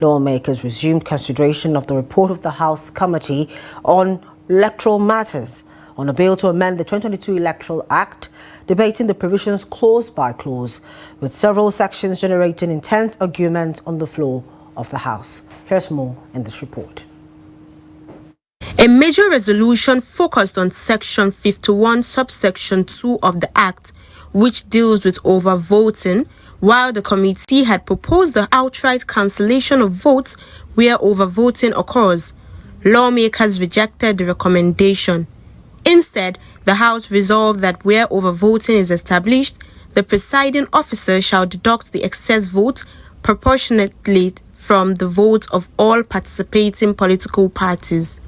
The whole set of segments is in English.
Lawmakers resumed consideration of the report of the House Committee on Electoral Matters on a bill to amend the 2022 Electoral Act, debating the provisions clause by clause, with several sections generating intense arguments on the floor of the House. Here's more in this report. A major resolution focused on Section 51, subsection 2 of the Act, which deals with overvoting, while the committee had proposed the outright cancellation of votes where overvoting occurs. Lawmakers rejected the recommendation. Instead, the House resolved that where overvoting is established, the presiding officer shall deduct the excess vote proportionately from the votes of all participating political parties.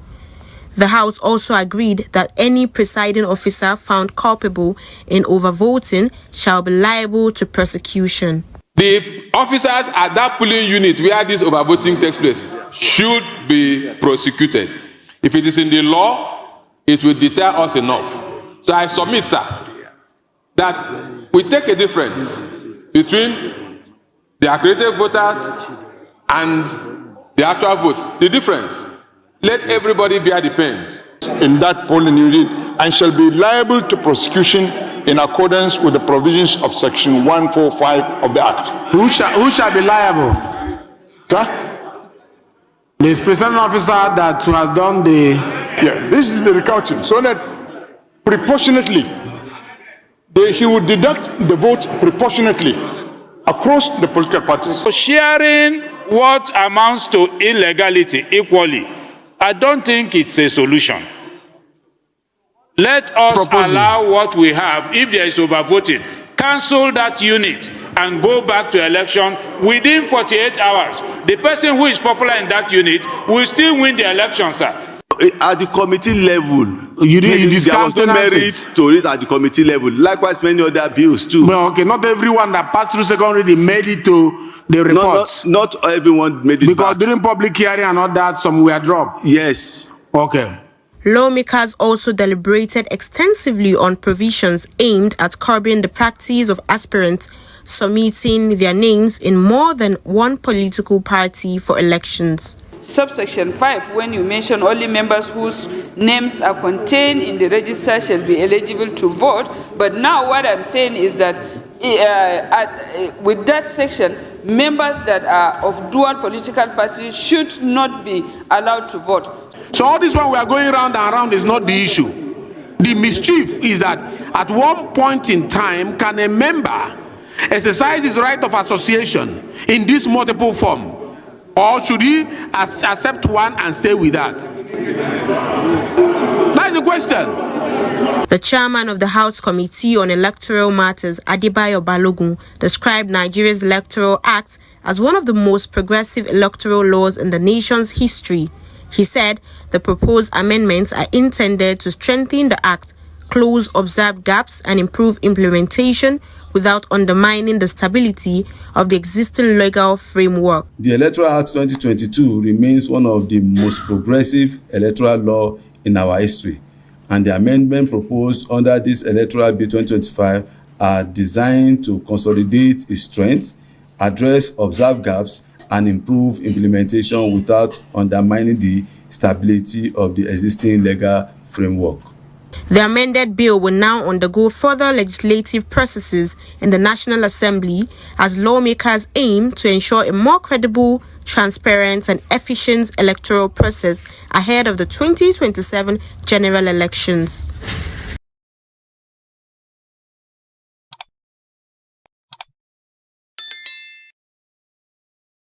The House also agreed that any presiding officer found culpable in overvoting shall be liable to prosecution. The officers at that polling unit where this overvoting takes place should be prosecuted. If it is in the law, it will deter us enough. So I submit, sir, that we take a difference between the accredited voters and the actual votes. The difference, let everybody bear the pains in that polling unit and shall be liable to prosecution in accordance with the provisions of Section 145 of the Act. Who shall be liable? Sir? The presiding officer that has done the... Yeah, this is the recounting. So that proportionately, he would deduct the vote proportionately across the political parties. Sharing what amounts to illegality equally, I don't think it's a solution. Let us allow what we have. If there is overvoting, cancel that unit and go back to election within 48 hours. The person who is popular in that unit will still win the election, sir. At the committee level, there was no merit to it at the committee level. Likewise, many other bills too. Well, okay, not everyone that passed through second reading made it to the report. Not everyone made it because back. During public hearing and all that, some were dropped. Yes. Okay. Lawmakers also deliberated extensively on provisions aimed at curbing the practice of aspirants submitting their names in more than one political party for elections. Subsection 5, when you mention only members whose names are contained in the register shall be eligible to vote. But now what I'm saying is that with that section, members that are of dual political parties should not be allowed to vote. So all this one we are going round and round is not the issue. The mischief is that at one point in time, can a member exercise his right of association in this multiple form? Or should he accept one and stay with that? That's the question. The chairman of the House Committee on Electoral Matters, Adebayo Balogun, described Nigeria's Electoral Act as one of the most progressive electoral laws in the nation's history. He said the proposed amendments are intended to strengthen the Act, close observed gaps, and improve implementation without undermining the stability of the existing legal framework. The Electoral Act 2022 remains one of the most progressive electoral law in our history, and the amendment proposed under this Electoral Bill 2025 are designed to consolidate its strengths, address observed gaps, and improve implementation without undermining the stability of the existing legal framework. The amended bill will now undergo further legislative processes in the National Assembly as lawmakers aim to ensure a more credible, transparent, and efficient electoral process ahead of the 2027 general elections.